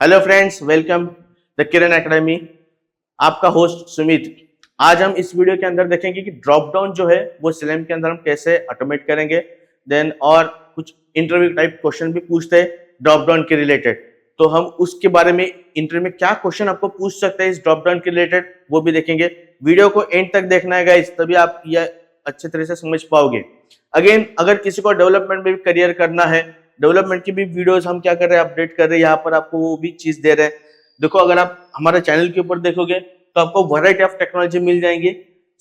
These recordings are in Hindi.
Hello friends, welcome the Kiran academy. आपका होस्ट सुमित। आज हम इस वीडियो के अंदर देखेंगे कि ड्रॉप डाउन जो है वो सिलेम के अंदर हम कैसे ऑटोमेट करेंगे। देन और कुछ इंटरव्यू टाइप क्वेश्चन भी पूछते हैं ड्रॉप डाउन के रिलेटेड, तो हम उसके बारे में इंटरव्यू में क्या क्वेश्चन आपको पूछ सकते हैं इस ड्रॉप डाउन के रिलेटेड वो भी देखेंगे। वीडियो को एंड तक देखना है गाइस, तभी आप यह अच्छे तरह से समझ पाओगे। अगेन, अगर किसी को डेवलपमेंट में भी करियर करना है, डेवलपमेंट की भी वीडियोस हम क्या कर रहे हैं, अपडेट कर रहे हैं, यहाँ पर आपको वो भी चीज दे रहे हैं। देखो, अगर आप हमारे चैनल के ऊपर देखोगे तो आपको वैरायटी ऑफ टेक्नोलॉजी मिल जाएंगी।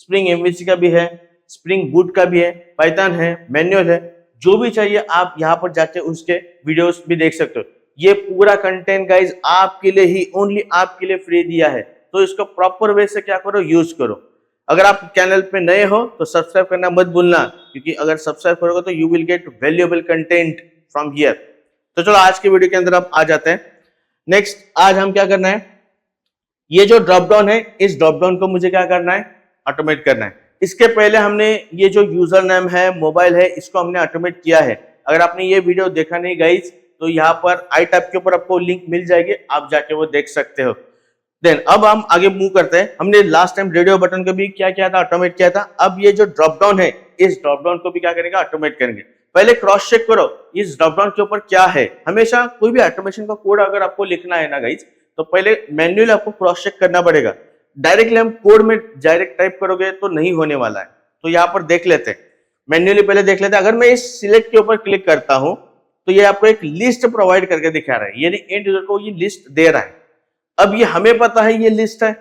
स्प्रिंग एमवीसी का भी है, स्प्रिंग बूट का भी है, पाइथन है, मैनुअल है, जो भी चाहिए आप यहाँ पर जाके उसके वीडियोस भी देख सकते हो। ये पूरा कंटेंट गाइज आपके लिए ही, ओनली आपके लिए फ्री दिया है, तो इसको प्रॉपर वे से क्या करो, यूज करो। अगर आप चैनल पे नए हो तो सब्सक्राइब करना मत भूलना, क्योंकि अगर सब्सक्राइब करोगे तो you will get valuable content from here. तो चलो आज के वीडियो के अंदर आप आ जाते हैं। नेक्स्ट, आज हम क्या करना है, ये जो ड्रॉप डाउन है, इस ड्रॉप डाउन को मुझे क्या करना है, ऑटोमेट करना है। इसके पहले हमने ये जो यूजर नेम है, मोबाइल है, इसको हमने ऑटोमेट किया है। अगर आपने ये वीडियो देखा नहीं गाइज, तो यहाँ पर आई टैब के ऊपर आपको लिंक मिल जाएगी, आप जाके वो देख सकते हो। देन अब हम आगे मूव करते हैं। हमने लास्ट टाइम रेडियो बटन को भी क्या किया था, ऑटोमेट किया था। अब ये जो ड्रॉप डाउन है, इस ड्रॉप डाउन को भी क्या करेंगे, ऑटोमेट करेंगे। पहले क्रॉस चेक करो इस ड्रॉप डाउन के ऊपर क्या है। हमेशा कोई भी ऑटोमेशन का कोड अगर आपको लिखना है ना गाइज, तो पहले मैन्युअली आपको क्रॉस चेक करना पड़ेगा। डायरेक्टली हम कोड में डायरेक्ट टाइप करोगे तो नहीं होने वाला है। तो यहाँ पर देख लेते हैं, मैन्युअली पहले देख लेते हैं। अगर मैं इस सिलेक्ट के ऊपर क्लिक करता हूं तो ये आपको एक लिस्ट प्रोवाइड करके दिखा रहा है, यानी एंड यूजर को ये लिस्ट दे रहा है। अब ये हमें पता है ये लिस्ट है,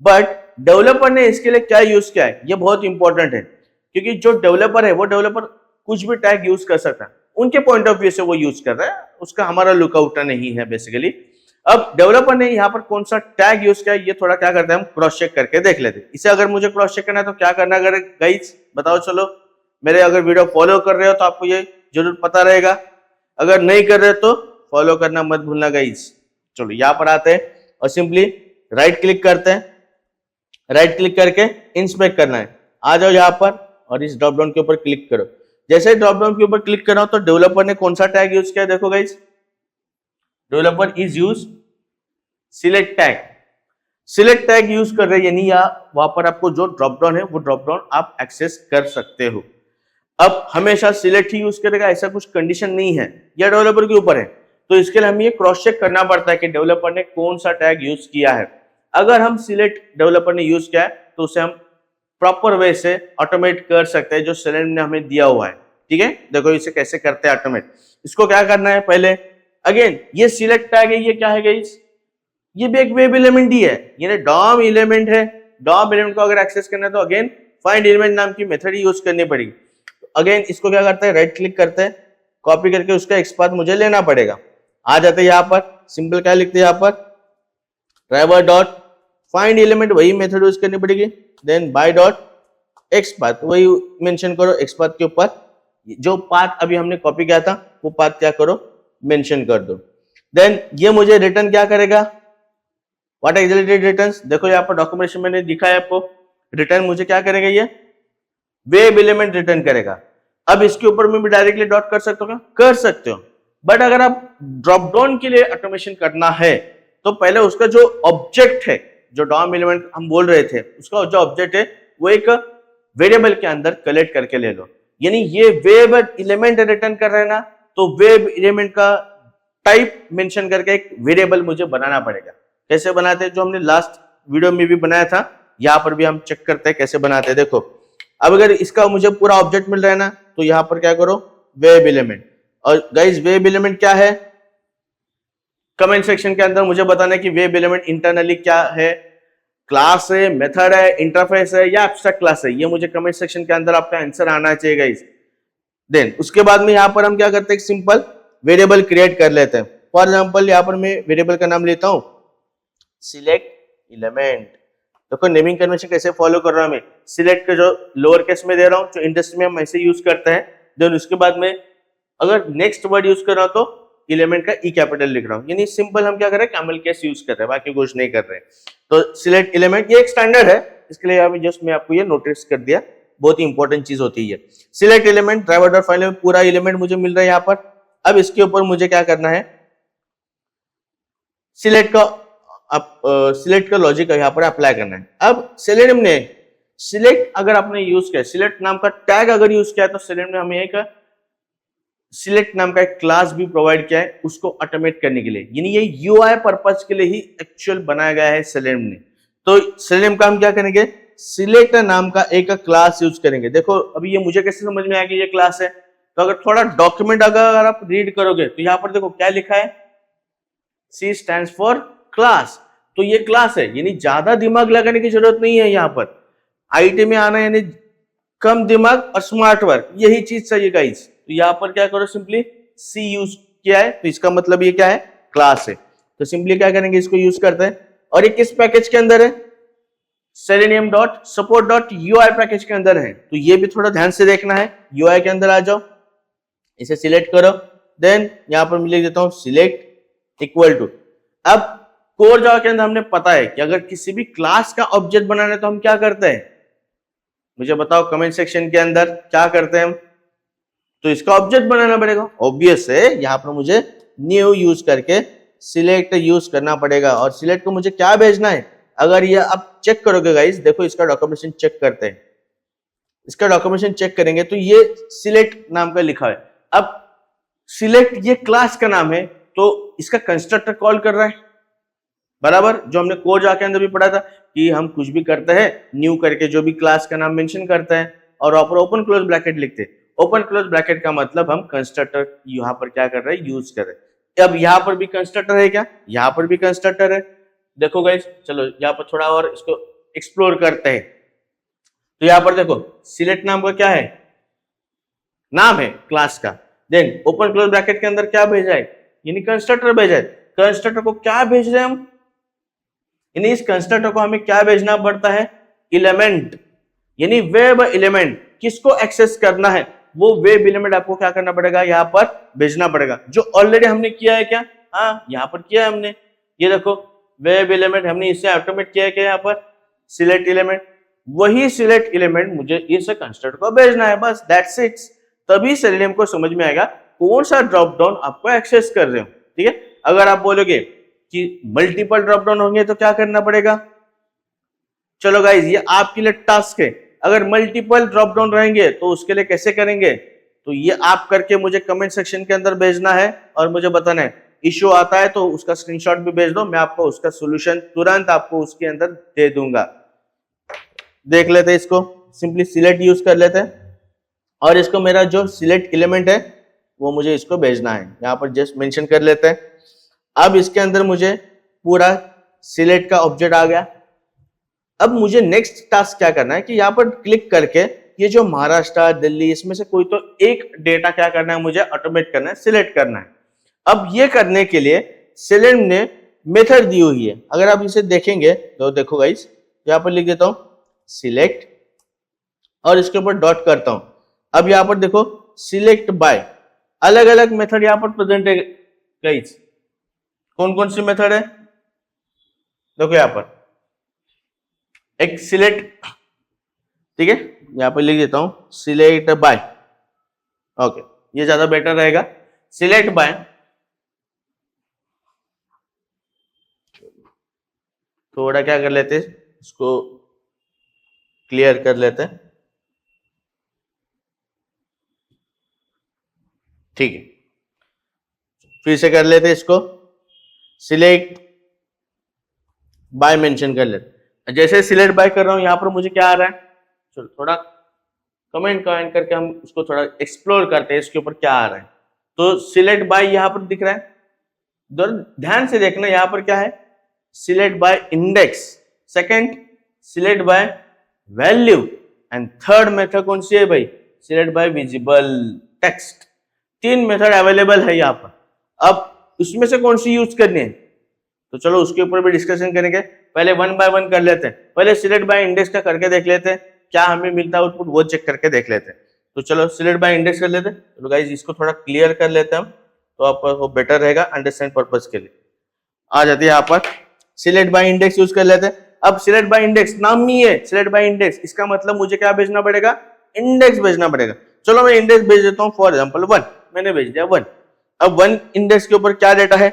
बट डेवलपर ने इसके लिए क्या यूज किया है, ये बहुत इंपॉर्टेंट है। क्योंकि जो डेवलपर है, वो डेवलपर कुछ भी टैग यूज कर सकता है, उनके पॉइंट ऑफ व्यू से वो यूज कर रहा है, उसका हमारा लुकआउट नहीं है बेसिकली। अब डेवलपर ने यहाँ पर कौन सा टैग यूज किया, ये थोड़ा क्या करते हैं, हम क्रॉस चेक करके देख लेते हैं। इसे अगर मुझे क्रॉस चेक करना है तो क्या करना है गाइस, बताओ। चलो, मेरे अगर वीडियो फॉलो कर रहे हो तो आपको ये जरूर पता रहेगा, अगर नहीं कर रहे तो फॉलो करना मत भूलना गाइस। चलो यहाँ पर आते हैं और सिंपली राइट क्लिक करते हैं। राइट क्लिक करके इंस्पेक्ट करना है। आ जाओ यहाँ पर और इस ड्रॉप डाउन के ऊपर क्लिक करो। जैसे ड्रॉप डाउन के ऊपर क्लिक करो तो डेवलपर ने कौन सा टैग यूज किया, देखो guys, developer is use select tag. Select tag use कर रहे हैं, यानी वहां पर आपको जो ड्रॉप डाउन है वो ड्रॉप डाउन आप एक्सेस कर सकते हो। अब हमेशा सिलेक्ट ही यूज करेगा ऐसा कुछ कंडीशन नहीं है, यह डेवलपर के ऊपर है। तो इसके लिए हमें ये क्रॉस चेक करना पड़ता है कि डेवलपर ने कौन सा टैग यूज किया है। अगर हम सिलेक्ट डेवलपर ने यूज किया है तो उसे हम प्रॉपर वे से ऑटोमेट कर सकते हैं, जो सिलेक्ट ने हमें दिया हुआ है। ठीक है, देखो इसे कैसे करते हैं ऑटोमेट। इसको क्या करना है, पहले अगेन ये सिलेक्ट टैग है, ये क्या है गाइस, ये भी एक वेब एलिमेंट ही है, यानी डॉम एलिमेंट है। डॉम एलिमेंट को अगर एक्सेस करना है तो अगेन फाइंड एलिमेंट नाम की मेथड यूज करनी पड़ेगी। अगेन इसको क्या करते हैं, राइट क्लिक करते हैं, कॉपी करके उसका एक्सपाथ मुझे लेना पड़ेगा। आ जाते हैं यहाँ पर, सिंपल क्या लिखते हैं यहाँ पर, ड्राइवर डॉट फाइंड एलिमेंट, वही मेथड यूज करनी पड़ेगी। देन बाय डॉट एक्सपाथ, वही मेंशन करो एक्सपाथ के ऊपर। जो पाथ अभी हमने कॉपी किया था वो पाथ क्या करो, मेंशन कर दो। देन ये मुझे रिटर्न क्या करेगा, व्हाट एग्जैक्टली रिटर्न्स, देखो यहाँ पर डॉक्यूमेंटेशन मैंने दिखाया आपको। रिटर्न मुझे क्या करेगा, ये वेब एलिमेंट रिटर्न करेगा। अब इसके ऊपर में भी डायरेक्टली डॉट कर सकते हो क्या, कर सकते हो। बट अगर आप ड्रॉप डाउन के लिए ऑटोमेशन करना है तो पहले उसका जो ऑब्जेक्ट है, जो डॉम एलिमेंट हम बोल रहे थे, उसका जो ऑब्जेक्ट है वो एक वेरिएबल के अंदर कलेक्ट करके ले लो। यानी ये वेब एलिमेंट रिटर्न कर रहे हैं ना, तो वेब एलिमेंट का टाइप मेंशन करके एक वेरिएबल मुझे बनाना पड़ेगा। कैसे बनाते हैं, जो हमने लास्ट वीडियो में भी बनाया था, यहाँ पर भी हम चेक करते हैं कैसे बनाते हैं। देखो, अब अगर इसका मुझे पूरा ऑब्जेक्ट मिल रहा है ना, तो यहाँ पर क्या करो, वेब एलिमेंट। और गाइस वेब एलिमेंट क्या है, कमेंट सेक्शन के अंदर मुझे बताना है कि वेब एलिमेंट इंटरनली क्या है, क्लास है, मेथड है, इंटरफेस है या एब्स्ट्रैक्ट क्लास है। ये मुझे कमेंट सेक्शन के अंदर आपका आंसर आना चाहिए गाइस। देन उसके बाद में यहाँ पर हम क्या करते हैं, सिंपल वेरिएबल क्रिएट कर लेते हैं। फॉर एग्जाम्पल यहाँ पर मैं वेरिएबल का नाम लेता हूँ सिलेक्ट एलिमेंट। देखो नेमिंग कन्वेंशन कैसे फॉलो कर रहा हूं मैं, सिलेक्ट का जो लोअर केस में दे रहा हूं, जो इंडस्ट्री में हम ऐसे यूज करते हैं। देन उसके बाद में अगर नेक्स्ट वर्ड यूज कर रहा हूं तो एलिमेंट का ई कैपिटल लिख रहा हूं, यानी सिंपल हम क्या कर रहे हैं, कैमल केस यूज कर रहे हैं, बाकी कुछ नहीं कर रहे हैं। तो सिलेक्ट एलिमेंट ये एक स्टैंडर्ड है, इसके लिए अभी जस्ट मैं आपको ये नोटिस कर दिया, बहुत ही इंपॉर्टेंट चीज होती है। Select element driver dot file में पूरा एलिमेंट मुझे मिल रहा है यहाँ पर। अब इसके ऊपर मुझे क्या करना है, सिलेक्ट का सिलेक्ट का लॉजिक यहाँ पर अप्लाई करना है। अब सेलेनियम ने सिलेक्ट अगर आपने यूज किया, सिलेक्ट नाम का टैग अगर यूज किया, तो सेलेनियम ने हमें एक सिलेक्ट नाम का एक क्लास भी प्रोवाइड किया है उसको ऑटोमेट करने के लिए, यानी ये यूआई पर्पज के लिए ही एक्चुअल बनाया गया है सेलेनियम ने। तो सेलेनियम का हम क्या करेंगे, सिलेक्ट नाम का एक क्लास यूज करेंगे। देखो अभी ये मुझे कैसे समझ में आया कि ये क्लास है, तो अगर थोड़ा डॉक्यूमेंट अगर आप रीड करोगे तो यहाँ पर देखो क्या लिखा है, C स्टैंड्स फॉर क्लास। तो ये क्लास है, यानी ज्यादा दिमाग लगाने की जरूरत नहीं है। यहाँ पर आईटी में आना यानी कम दिमाग और स्मार्ट वर्क, यही चीज चाहिए गाइस। तो यहाँ पर क्या करो, सिंपली C यूज किया है, तो इसका मतलब ये क्या है, क्लास है। तो सिंपली क्या करेंगे, इसको यूज करते हैं। और ये किस पैकेज के अंदर है, selenium.support.ui पैकेज के अंदर है। तो ये भी थोड़ा ध्यान से देखना है। UI के अंदर आ जाओ, इसे सिलेक्ट करो, देन यहाँ पर मैं लिख देता हूं सिलेक्ट इक्वल टू। अब कोर जावा के अंदर हमने पता है कि अगर किसी भी क्लास का ऑब्जेक्ट बनाना है तो हम क्या करते हैं, मुझे बताओ कमेंट सेक्शन के अंदर क्या करते हैं हम। तो इसका ऑब्जेक्ट बनाना पड़ेगा, ऑब्वियस है। यहाँ पर मुझे न्यू यूज करके सिलेक्ट यूज करना पड़ेगा। और सिलेक्ट को मुझे क्या भेजना है, अगर ये आप चेक करोगे गाइस, देखो इसका डॉक्यूमेंटेशन चेक करते हैं, इसका डॉक्यूमेंटेशन चेक करेंगे तो ये सिलेक्ट नाम का लिखा है। अब सिलेक्ट ये क्लास का नाम है, तो इसका कंस्ट्रक्टर कॉल कर रहा है, बराबर। जो हमने कोर जावा के अंदर भी पढ़ा था कि हम कुछ भी करते हैं न्यू करके जो भी क्लास का नाम मेंशन करते हैं और वहां पर ओपन क्लोज ब्रैकेट लिखते हैं। ओपन क्लोज ब्रैकेट का मतलब हम कंस्ट्रक्टर यहाँ पर क्या कर रहे हैं, यूज कर रहे हैं। अब यहाँ पर भी कंस्ट्रक्टर है क्या, यहाँ पर भी कंस्ट्रक्टर है। देखो गाइस, चलो यहाँ पर थोड़ा और इसको एक्सप्लोर करते हैं। तो यहाँ पर देखो सिलेक्ट नाम का क्या है, नाम है क्लास का। देन ओपन क्लोज ब्रैकेट के अंदर क्या भेजा है, यानी कंस्ट्रक्टर भेजा है। कंस्ट्रक्टर को क्या भेज रहे हैं हम, यानी इस कंस्ट्रक्टर को हमें क्या भेजना पड़ता है, एलिमेंट, यानी वेब एलिमेंट। किसको एक्सेस करना है, वो वेब एलिमेंट आपको क्या करना पड़ेगा, यहाँ पर भेजना पड़ेगा। जो ऑलरेडी हमने किया है क्या, हाँ यहाँ पर किया है हमने। ये देखो वेब एलिमेंट हमने इसे ऑटोमेट किया है क्या, यहाँ पर सिलेक्ट एलिमेंट। वही सिलेक्ट एलिमेंट मुझे इस कंस्ट्रक्टर को भेजना है, बस दैट्स इट। तभी सेलेनियम को समझ में आएगा कौन सा ड्रॉप डाउन आपको एक्सेस कर रहे हो। ठीक है, अगर आप बोलोगे कि मल्टीपल ड्रॉप डाउन होंगे तो क्या करना पड़ेगा, चलो गाइज ये आपके लिए टास्क है। अगर मल्टीपल ड्रॉप डाउन रहेंगे तो उसके लिए कैसे करेंगे, तो ये आप करके मुझे कमेंट सेक्शन के अंदर भेजना है और मुझे बताना है। इश्यू आता है तो उसका स्क्रीनशॉट भी भेज दो, मैं आपको उसका सोल्यूशन तुरंत आपको उसके अंदर दे दूंगा। देख लेते हैं इसको, सिंपली सिलेक्ट यूज कर लेते हैं और इसको मेरा जो सिलेक्ट एलिमेंट है वो मुझे इसको भेजना है, यहाँ पर जस्ट मेंशन कर लेते हैं। अब इसके अंदर मुझे पूरा सिलेक्ट का ऑब्जेक्ट आ गया। अब मुझे नेक्स्ट टास्क क्या करना है कि यहाँ पर क्लिक करके ये जो महाराष्ट्र, दिल्ली, इसमें से कोई तो एक डेटा क्या करना है, मुझे ऑटोमेट करना है, सिलेक्ट करना है। अब ये करने के लिए सेलेनियम ने मेथड दी हुई है। अगर आप इसे देखेंगे तो देखो गाइस, यहाँ पर लिख देता हूं सिलेक्ट और इसके ऊपर डॉट करता हूं। अब यहाँ पर देखो सिलेक्ट बाय, अलग अलग मेथड यहाँ पर प्रेजेंट है गाइस। कौन कौन सी मेथड है, देखो यहाँ पर एक सिलेक्ट, ठीक है, यहाँ पर लिख देता हूं सिलेक्ट बाय। ओके, ये ज्यादा बेटर रहेगा। सिलेक्ट बाय, थोड़ा क्या कर लेते हैं, इसको क्लियर कर लेते हैं। ठीक है, फिर से कर लेते हैं इसको, सिलेक्ट बाय मेंशन कर लेते। जैसे सिलेक्ट बाय कर रहा हूं, यहां पर मुझे क्या आ रहा है, चलो थोड़ा कमेंट करके हम उसको थोड़ा एक्सप्लोर करते हैं, इसके ऊपर क्या आ रहा है। तो सिलेक्ट बाय यहां पर दिख रहा है, ध्यान से देखना। यहां पर क्या है, select by index, second select by value and third method कौन सी है भाई, select by visible text. 3 method available है यहाँ पर। अब उसमें से कौन सी यूज करनी है, तो चलो उसके ऊपर भी डिस्कशन करेंगे। पहले 1 बाय 1 कर लेते हैं। पहले सिलेक्ट बाय इंडेक्स का करके देख लेते हैं, क्या हमें मिलता है आउटपुट, वो चेक करके देख लेते हैं। तो चलो सिलेक्ट बाय इंडेक्स कर लेते हैं। तो गाइस इसको थोड़ा क्लियर कर लेते हैं हम, तो आपको वो बेटर रहेगा अंडरस्टैंड पर्पज के लिए। आ जाती है यहाँ पर सिलेक्ट बाय इंडेक्स यूज कर लेते हैं। अब सिलेक्ट बाय इंडेक्स नाम नहीं है, सिलेक्ट बाय इंडेक्स, इसका मतलब मुझे क्या भेजना पड़ेगा, इंडेक्स भेजना पड़ेगा। चलो मैं इंडेक्स भेज देता हूँ, फॉर एग्जाम्पल 1, मैंने भेज दिया 1। अब 1 इंडेक्स के ऊपर क्या डेटा है,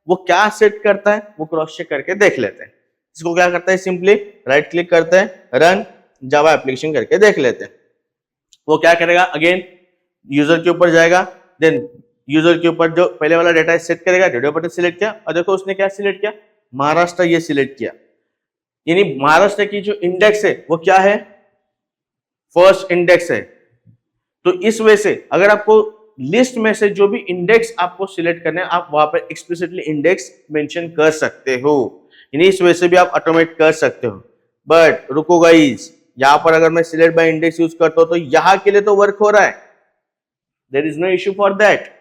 वो क्या सेट करता है वो क्रॉस चेक करके देख लेते हैं। इसको क्या करता है, सिंपली राइट क्लिक करते हैं, रन जावा एप्लीकेशन करके देख लेते हैं। वो क्या करेगा, अगेन यूजर के ऊपर जाएगा, देन यूजर के ऊपर जो पहले वाला डेटा सेट करेगा, रेडियो बटन सिलेक्ट किया और देखो उसने क्या सिलेक्ट किया, महाराष्ट्र ये सिलेक्ट किया। यानी महाराष्ट्र की जो इंडेक्स है वो क्या है, फर्स्ट इंडेक्स है। तो इस वजह से अगर आपको लिस्ट में से जो भी इंडेक्स आपको सिलेक्ट करने हैं, आप वहां पर एक्सप्लिसिटली इंडेक्स मेंशन कर सकते हो। यानी इस वजह से भी आप ऑटोमेट कर सकते हो। बट रुको गाइस, यहां पर अगर मैं सिलेक्ट बाय इंडेक्स यूज करता हूं तो यहां के लिए तो वर्क हो रहा है, there is no issue for that.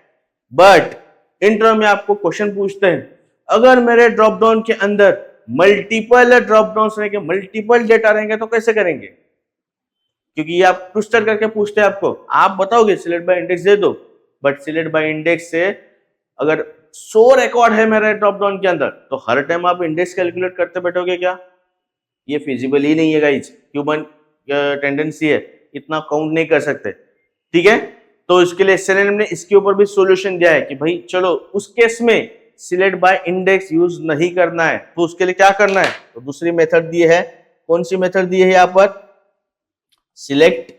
But intro में आपको क्वेश्चन पूछते हैं, अगर मेरे ड्रॉप डाउन के अंदर मल्टीपल ड्रॉप डाउन रहेंगे, मल्टीपल डेटा रहेंगे तो कैसे करेंगे, क्योंकि ये आप ट्विस्टर करके पूछते हैं आपको। आप बताओगे सिलेक्ट बाय इंडेक्स दे दो, बट सिलेक्ट बाय इंडेक्स से अगर 100 रिकॉर्ड है मेरे ड्रॉप डाउन के अंदर तो हर टाइम आप इंडेक्स कैलकुलेट करते बैठोगे क्या, ये फिजिबल ही नहीं है गाइस। ह्यूमन टेंडेंसी है, इतना काउंट नहीं कर सकते, ठीक है। तो इसके लिए सेलेनियम ने इसके ऊपर भी सॉल्यूशन दिया है कि भाई चलो उस केस में सिलेक्ट बाय इंडेक्स यूज नहीं करना है, तो उसके लिए क्या करना है, तो दूसरी मेथड दी है। कौन सी मेथड दी है यहाँ पर, सिलेक्ट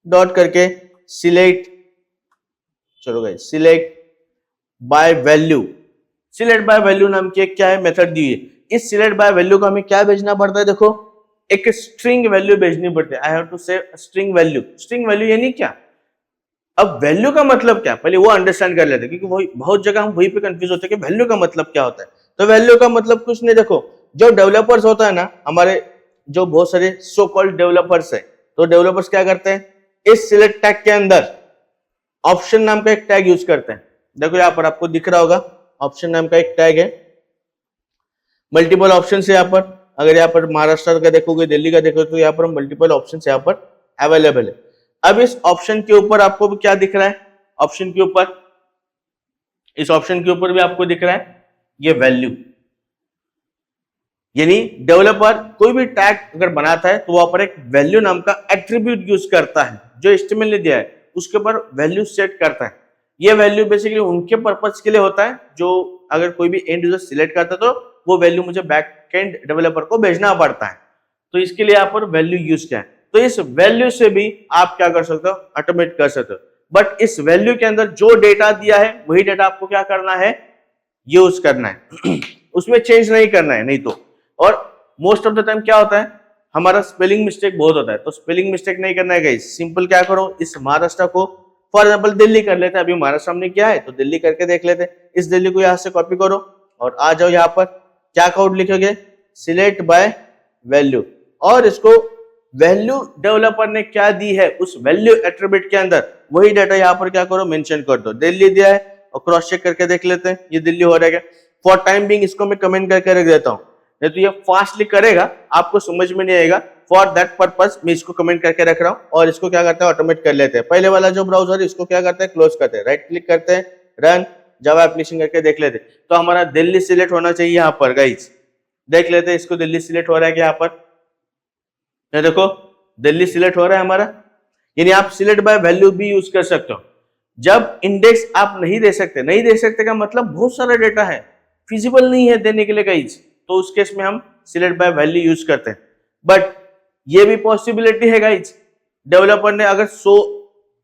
डॉट करके सिलेक्ट, चलो guys select by value. Select by value नाम की एक क्या है मेथड दी है। इस सिलेक्ट बाय वैल्यू को हमें क्या भेजना पड़ता है, देखो एक स्ट्रिंग वैल्यू भेजनी पड़ती है। आई हैव टू से स्ट्रिंग वैल्यू। स्ट्रिंग वैल्यू यानी क्या, अब वैल्यू का मतलब क्या, पहले वो अंडरस्टैंड कर लेते हैं, क्योंकि वही बहुत जगह हम वहीं पे कंफ्यूज होते हैं कि वैल्यू का मतलब क्या होता है। तो वैल्यू का मतलब कुछ नहीं, देखो जो डेवलपर्स होता है ना, हमारे जो बहुत सारे सो कॉल्ड डेवलपर्स है, तो डेवलपर्स क्या करते हैं, इस सिलेक्ट टैग के अंदर ऑप्शन नाम का एक टैग यूज करते हैं। देखो यहाँ पर आपको दिख रहा होगा, ऑप्शन नाम का एक टैग है, मल्टीपल ऑप्शन है यहाँ पर। अगर यहाँ पर महाराष्ट्र का देखोगे, दिल्ली का देखोगे, तो यहाँ पर मल्टीपल ऑप्शन यहाँ पर अवेलेबल है। अब इस ऑप्शन के ऊपर आपको भी क्या दिख रहा है, ऑप्शन के ऊपर, इस ऑप्शन के ऊपर भी आपको दिख रहा है ये वैल्यू। यानी डेवलपर कोई भी टैग अगर बनाता है तो वहां पर एक वैल्यू नाम का एट्रीब्यूट यूज करता है, जो HTML ने दिया है उसके ऊपर वैल्यू सेट करता है। ये वैल्यू बेसिकली उनके पर्पस के लिए होता है, जो अगर कोई भी एंड यूजर सिलेक्ट करता है तो वो वैल्यू मुझे बैक एंड डेवलपर को भेजना पड़ता है। तो इसके लिए यहाँ पर वैल्यू यूज किया है। तो इस वैल्यू से भी आप क्या कर सकते हो, ऑटोमेट कर सकते हो। बट इस वैल्यू के अंदर जो डेटा दिया है वही डेटा आपको क्या करना है, यूज करना है उसमें चेंज नहीं करना है, नहीं तो। और मोस्ट ऑफ द टाइम क्या होता है, हमारा स्पेलिंग मिस्टेक बहुत होता है, तो स्पेलिंग मिस्टेक नहीं करना है गाइस। सिंपल क्या करो, इस महाराष्ट्र को फॉर एग्जाम्पल दिल्ली कर लेते हैं, अभी महाराष्ट्र हमने क्या है तो दिल्ली करके देख लेते हैं। इस दिल्ली को यहाँ से कॉपी करो और आ जाओ यहाँ पर, क्या कोड लिखोगे, सिलेक्ट बाय वैल्यू, और इसको वैल्यू डेवलपर ने क्या दी है उस वैल्यू एट्रीब्यूट के अंदर वही डाटा यहाँ पर क्या करो, मेंशन कर दो। दिल्ली दिया है और क्रॉस चेक करके देख लेते हैं ये दिल्ली हो रहा है। फॉर टाइम बिंग इसको मैं कमेंट करके रख देता हूँ, नहीं तो ये फास्टली करेगा, आपको समझ में नहीं आएगा। फॉर दैट पर्पस मैं इसको कमेंट करके रख रहा हूँ और इसको क्या करते हैं, ऑटोमेट कर लेते हैं। पहले वाला जो ब्राउजर है इसको क्या करते हैं, क्लोज करते हैं, राइट क्लिक करते हैं, रन जावा एप्लीकेशन करके देख लेते हैं। तो हमारा दिल्ली सिलेक्ट होना चाहिए यहाँ पर गाइस, देख लेते हैं इसको दिल्ली सिलेक्ट हो रहा है कि यहाँ पर, ये देखो दिल्ली सिलेक्ट हो रहा है हमारा। यानी आप सिलेक्ट बाय वैल्यू भी यूज कर सकते हो। जब इंडेक्स आप नहीं दे सकते, नहीं दे सकते का मतलब बहुत सारा डेटा है, फिजिबल नहीं है देने के लिए गाइस, तो उस केस में हम सिलेक्ट बाय वैल्यू यूज करते हैं। बट ये भी पॉसिबिलिटी है गाइस, डेवलपर ने अगर 100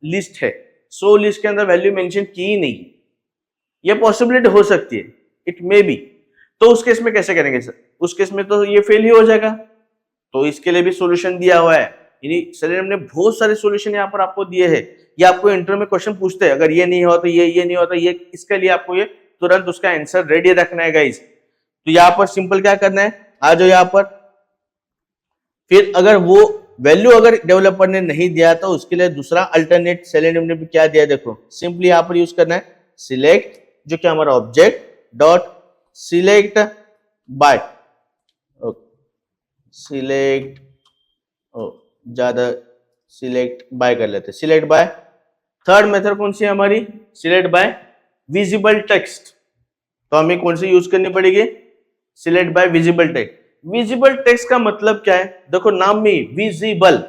लिस्ट है, 100 लिस्ट के अंदर वैल्यू मेंशन की ही नहीं, ये पॉसिबिलिटी हो सकती है, इट मे बी। तो उस केस में कैसे करेंगे सर, उस केस में तो ये फेल ही हो जाएगा। तो इसके लिए भी सॉल्यूशन दिया हुआ है, यानी सेलेनियम ने बहुत सारे सॉल्यूशन यहाँ पर आपको दिए हैं। ये आपको इंटरव्यू में क्वेश्चन पूछते हैं, अगर ये नहीं हो तो ये नहीं होता ये, इसके लिए आपको ये तुरंत उसका आंसर रेडी रखना है गाइस। तो यहाँ पर सिंपल क्या करना है, आ जाओ यहाँ पर, फिर अगर वो वैल्यू अगर डेवलपर ने नहीं दिया तो उसके लिए दूसरा अल्टरनेट सेलेनियम ने भी क्या दिया, देखो सिंपली यहाँ पर यूज करना है सिलेक्ट, जो कि हमारा object dot select by, select ज्यादा सिलेक्ट बाय कर लेते, सिलेक्ट बाय। थर्ड मेथड कौन सी है हमारी, सिलेक्ट बाय विजिबल टेक्स्ट। तो हमें कौन सी यूज करनी पड़ेगी, select by visible text. Visible text का मतलब क्या है, देखो नाम में विजिबल,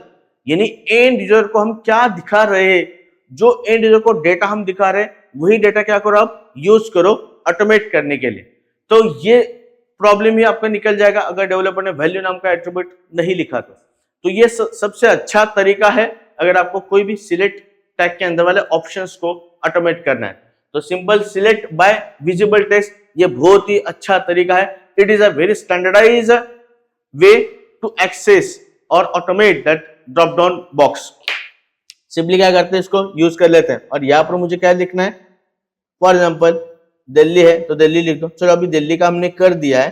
यानी एंड यूजर को हम क्या दिखा रहे हैं, जो एंड यूजर को डेटा हम दिखा रहे हैं वही डेटा क्या करो आप यूज करो, ऑटोमेट करने के लिए। तो ये प्रॉब्लम ही आपका निकल जाएगा अगर डेवलपर ने वैल्यू नाम का एट्रीब्यूट नहीं लिखा तो ये सबसे अच्छा तरीका है अगर आपको कोई भी सिलेक्ट टैग के अंदर वाले ऑप्शंस को ऑटोमेट करना है। तो simple select by visible text ये बहुत ही अच्छा तरीका है। It is a very standardised way to access और automate that drop down box. Simply क्या करते हैं, इसको यूज कर लेते हैं और यहाँ पर मुझे क्या लिखना है, फॉर एग्जाम्पल दिल्ली है तो दिल्ली लिख दो। चलो अभी दिल्ली का हमने कर दिया है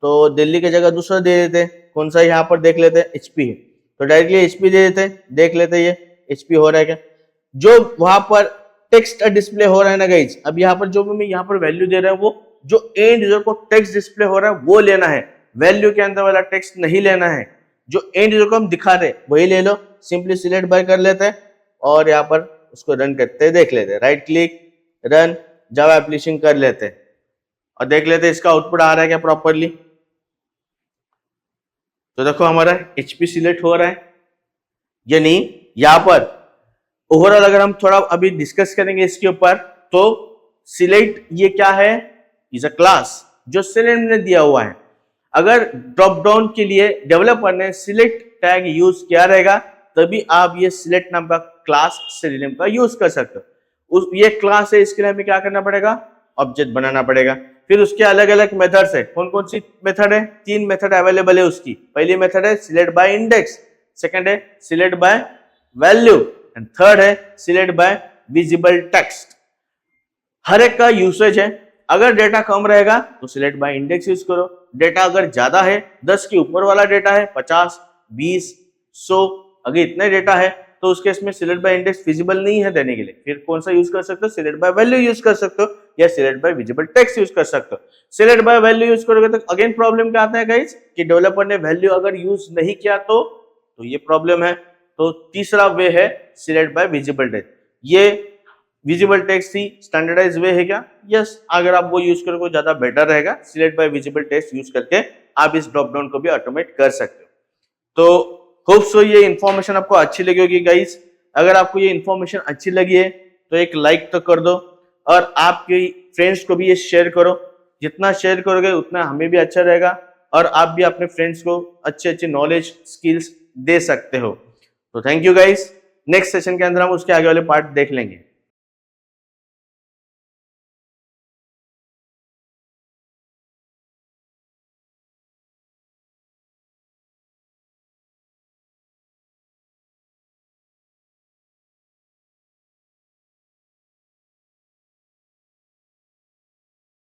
तो दिल्ली की जगह दूसरा दे देते हैं। कौन सा यहाँ पर देख लेते हैं, एचपी है तो डायरेक्टली एचपी दे देते हैं। देख लेते हैं ये एचपी हो रहा है क्या, जो वहां पर टेक्स्ट डिस्प्ले हो रहा है ना गाइज। अब यहाँ पर जो भी मैं यहाँ पर वैल्यू दे रहा हूँ वो जो एंड यूजर को टेक्स्ट डिस्प्ले हो रहा है वो लेना है, वैल्यू के अंदर वाला टेक्स्ट नहीं लेना है। जो एंड यूजर को हम दिखा रहे वही ले लो। सिंपली सिलेक्ट बाय कर लेते हैं और यहाँ पर उसको रन करते हैं, देख लेते हैं, right click run Java application कर लेते हैं और देख लेते हैं इसका आउटपुट आ रहा है क्या प्रॉपरली। तो देखो हमारा एचपी सिलेक्ट हो रहा है, यानी यहां पर ओवरऑल अगर हम थोड़ा अभी डिस्कस करेंगे इसके ऊपर तो सिलेक्ट ये क्या है, इज अ क्लास जो सिलेक्ट ने दिया हुआ है। अगर ड्रॉप डाउन के लिए डेवलपर ने सिलेक्ट टैग यूज किया रहेगा तभी आप ये सिलेक्ट नाम का क्लास सिलेक्ट का यूज कर सकते हो। ये क्लास है, इसके लिए हमें क्या करना पड़ेगा, ऑब्जेक्ट बनाना पड़ेगा। फिर उसके अलग अलग मेथड्स है। कौन कौन सी मेथड है, 3 मेथड अवेलेबल है उसकी। पहली मेथड है सिलेक्ट बाय इंडेक्स, सेकंड है select by value and third है सिलेक्ट बाय विजिबल टेक्स्ट। हर एक का यूसेज है। अगर डेटा कम रहेगा तो सिलेक्ट बाय इंडेक्स यूज करो। डेटा अगर ज्यादा है, 10 के ऊपर वाला डेटा है, 50, 20, 100 अगर इतने डेटा है तो उस केस में सिलेक्ट बाय इंडेक्स फिजिबल नहीं है देने के लिए। फिर कौन सा यूज कर सकते हो, सिलेक्ट बाय वैल्यू यूज कर सकते हो या select by visible text use कर सकते हो। सिलेक्ट बाय वैल्यू यूज करोगे तो अगेन प्रॉब्लम क्या आता है गाइस कि डेवलपर ने वैल्यू अगर यूज नहीं किया तो ये प्रॉब्लम है। तो तीसरा वे है सिलेक्ट बाय विजिबल टेक्स्ट। ये विजिबल टेक्स्ट ही स्टैंडर्डाइज वे है क्या, यस। अगर आप वो यूज करोगे ज्यादा बेटर रहेगा। Select by visible text use करके आप इस ड्रॉप डाउन को भी ऑटोमेट कर सकते हो। तो होप सो ये इन्फॉर्मेशन आपको अच्छी लगी होगी गाइस। अगर आपको ये इन्फॉर्मेशन अच्छी लगी है तो एक लाइक तो कर दो और आपके फ्रेंड्स को भी ये शेयर करो। जितना शेयर करोगे उतना हमें भी अच्छा रहेगा और आप भी अपने फ्रेंड्स को अच्छे अच्छे नॉलेज स्किल्स दे सकते हो। तो thank you guys. Next session के अंदर हम उसके आगे वाले पार्ट देख लेंगे।